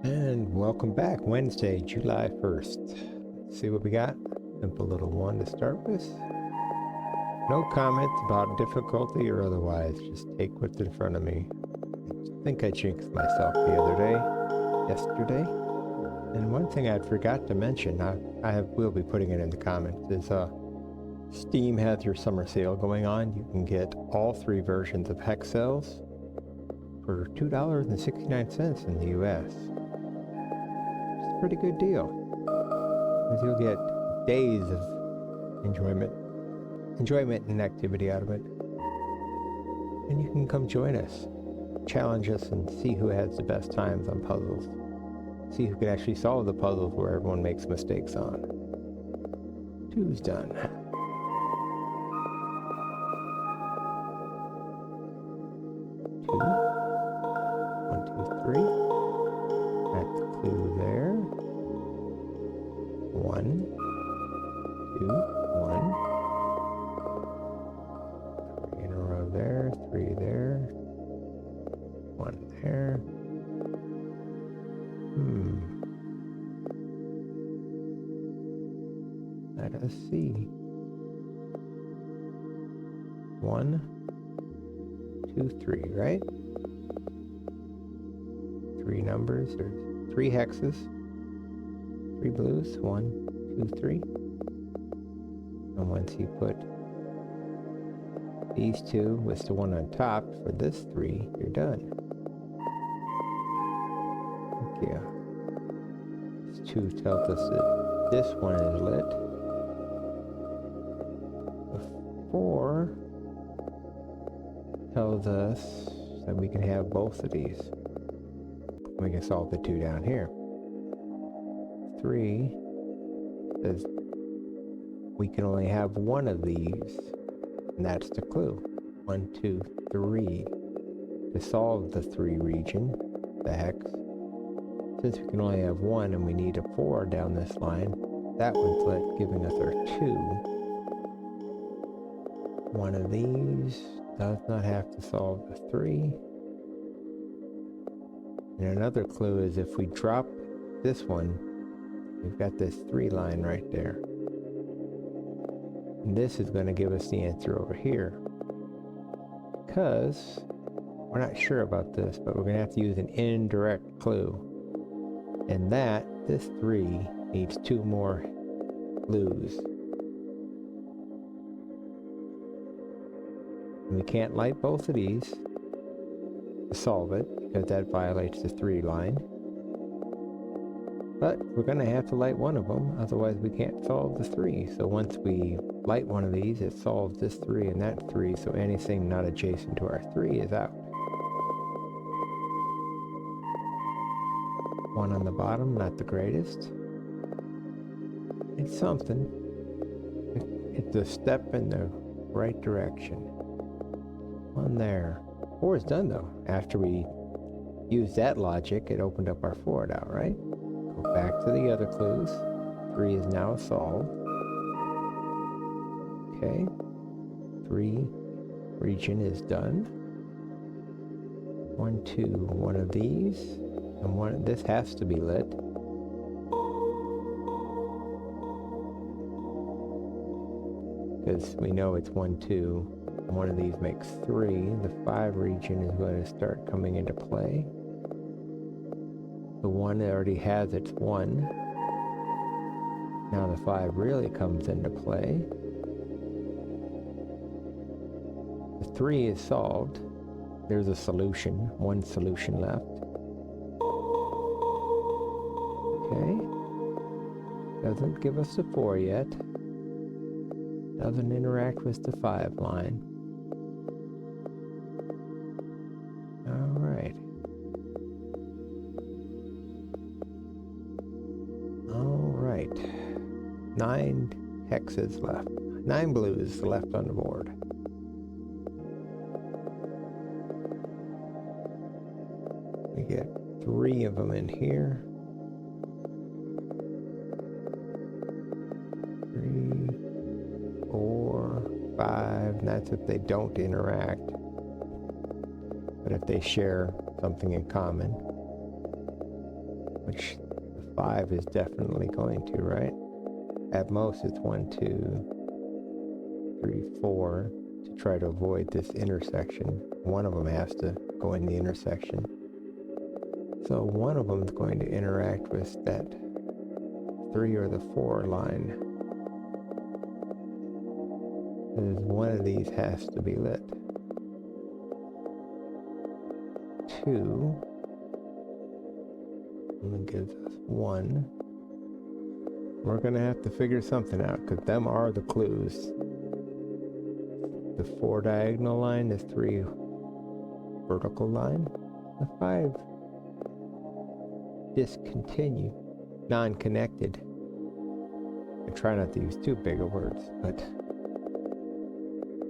And welcome back, Wednesday, July 1st. Let's see what we got. Simple little one to start with. No comments about difficulty or otherwise, just take what's in front of me. I think I jinxed myself yesterday. And one thing I forgot to mention, will be putting it in the comments, is Steam has your summer sale going on. You can get all three versions of Hexcells for $2.69 in the US. Pretty good deal, because you'll get days of enjoyment and activity out of it. And you can come join us, challenge us, and see who has the best times on puzzles. See who can actually solve the puzzles where everyone makes mistakes on. 2's done. 2. 1, 2, 3. That's the clue there. 1, 2, 1. 3 in a row there, 3 there, 1 there. Let us see. 1, 2, 3, right? 3 numbers, or 3 hexes. 3 blues, 1, 2, 3. And once you put these two with the one on top for this 3, you're done. Yeah. This 2 tells us that this one is lit. The 4 tells us that we can have both of these. We can solve the 2 down here. 3 says we can only have one of these, and that's the clue. 1, 2, 3. To solve the 3 region, the hex, since we can only have one and we need a 4 down this line, that one's lit, giving us our 2. One of these does not have to solve the 3. And another clue is if we drop this one, we've got this 3 line right there. And this is going to give us the answer over here. Because we're not sure about this, but we're going to have to use an indirect clue. And this 3 needs 2 more clues. And we can't light both of these to solve it, because that violates the 3 line. But we're going to have to light one of them, otherwise we can't solve the 3. So once we light one of these, it solves this 3 and that 3, so anything not adjacent to our 3 is out. 1 on the bottom, not the greatest. It's something. It's a step in the right direction. 1 there. 4 is done though. After we used that logic, it opened up our 4 out, right? Go back to the other clues. 3 is now solved. Okay. 3 region is done. 1, 2, one of these. And this has to be lit. Because we know it's 1, 2. One of these makes 3. The 5 region is going to start coming into play. The 1 already has its 1. Now the 5 really comes into play. The 3 is solved. There's a solution. 1 solution left. Okay. Doesn't give us the 4 yet. Doesn't interact with the 5 line. Alright. Alright. 9 hexes left. 9 blues left on the board. We get 3 of them in here. 3, 4, 5, and that's if they don't interact. But if they share something in common. which the 5 is definitely going to, right? At most it's 1, 2, 3, 4 to try to avoid this intersection. One of them has to go in the intersection. So one of them is going to interact with that 3 or the 4 line. Because one of these has to be lit. 2 only gives us 1. We're gonna have to figure something out, because them are the clues. The 4 diagonal line, the 3 vertical line, the 5 discontinued, non-connected. I try not to use too big of words, but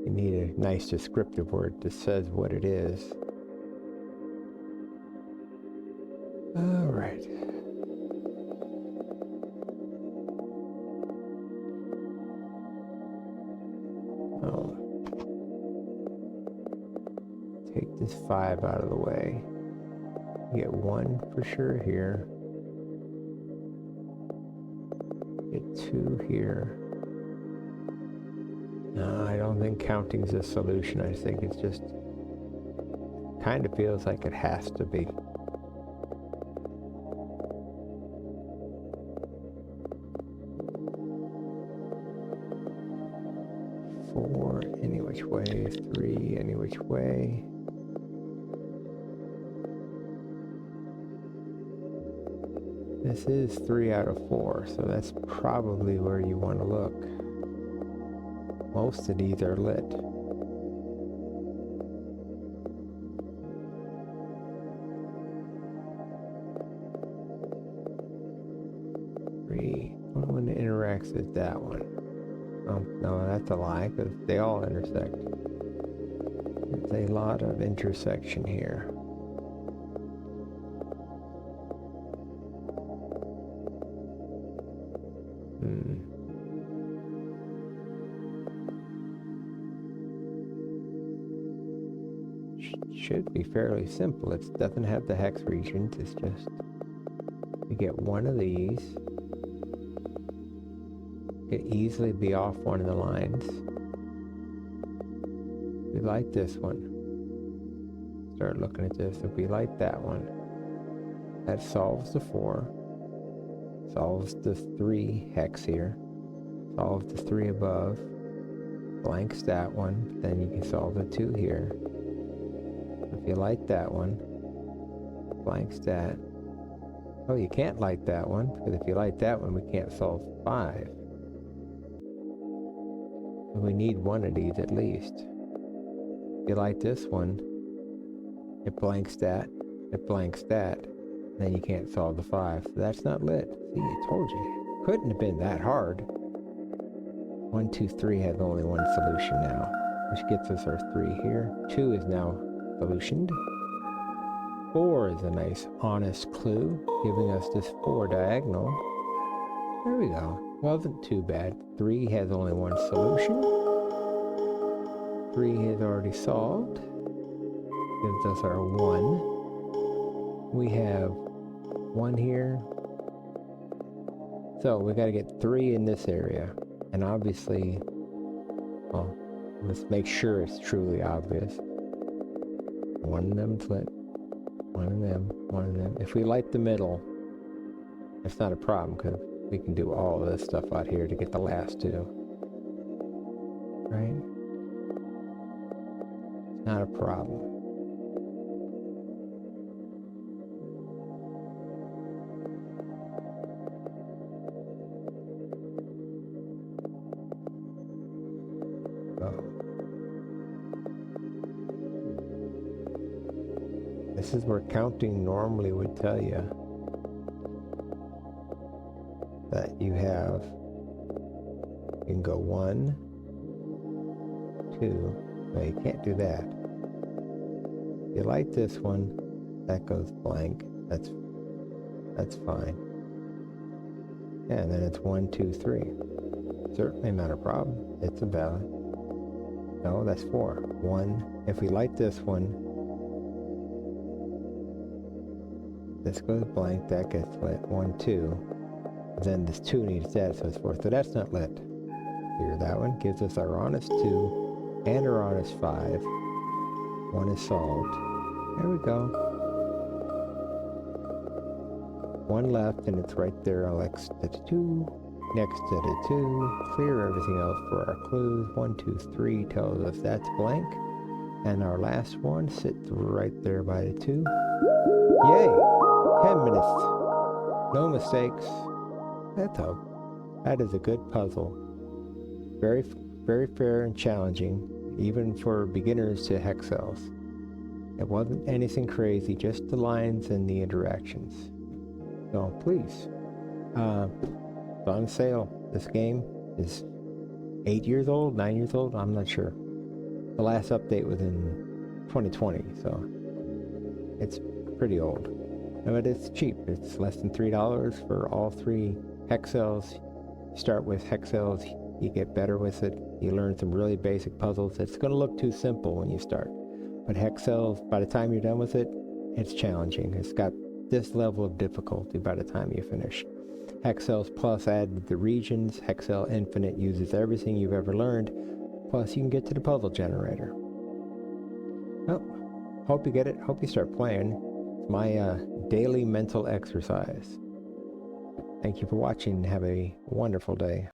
you need a nice descriptive word that says what it is. All right. Take this 5 out of the way. Get 1 for sure here. Get 2 here. No, I don't think counting's a solution. I think it's just kind of feels like it has to be. Four any which way, 3 any which way. This is 3 out of 4, so that's probably where you want to look. Most of these are lit. Three. Only one that interacts is that one. Oh, no, that's a lie, because they all intersect. There's a lot of intersection here. Should be fairly simple. It doesn't have the hex regions. It's just you get one of these. It could easily be off one of the lines. We like this one. Start looking at this. If we like that one, that solves the 4. Solves the 3 hex here. Solves the 3 above. Blanks that one. Then you can solve the 2 here. If you light that one, blanks that. Oh, you can't light that one, because if you light that one, we can't solve 5. So we need one of these at least. If you light this one, it blanks that, it blanks that, then you can't solve the 5. So that's not lit. See, I told you. Couldn't have been that hard. 1, 2, 3 has only one solution now, which gets us our 3 here. 2 is now solutioned. 4 is a nice honest clue, giving us this 4 diagonal. There we go. Wasn't too bad. 3 has only one solution. 3 is already solved. Gives us our 1. We have 1 here. So we got to get 3 in this area. And obviously, well, let's make sure it's truly obvious. One of them's lit. One of them. One of them. If we light the middle, it's not a problem, because we can do all of this stuff out here to get the last 2. Right? It's not a problem. This is where counting normally would tell you that you can go 1, 2, no, you can't do that. If you light this one, that goes blank, that's fine. Yeah, and then it's 1, 2, 3. Certainly not a problem, it's a valid. No, that's 4. 1, if we light this one, This goes blank, that gets lit. 1, 2. Then this 2 needs that, so it's 4. So that's not lit. Clear that one. Gives us our honest 2 and our honest 5. 1 is solved. There we go. 1 left, and it's right there. I'll exit the 2. Next to the 2. Clear everything else for our clues. 1, 2, 3 tells us that's blank. And our last one sits right there by the 2. Yay! 10 minutes. No mistakes. That is a good puzzle. Very, very fair and challenging, even for beginners to Hexcells. It wasn't anything crazy, just the lines and the interactions. So please, it's on sale. This game is 8 years old, 9 years old, I'm not sure. The last update was in 2020, so it's pretty old. But it's cheap. It's less than $3 for all 3 Hexcells. You start with Hexcells, you get better with it. You learn some really basic puzzles. It's going to look too simple when you start. But Hexcells, by the time you're done with it, it's challenging. It's got this level of difficulty by the time you finish. Hexcells Plus added the regions. Hexcells Infinite uses everything you've ever learned. Plus, you can get to the puzzle generator. Well, hope you get it. Hope you start playing. It's my daily mental exercise. Thank you for watching. Have a wonderful day.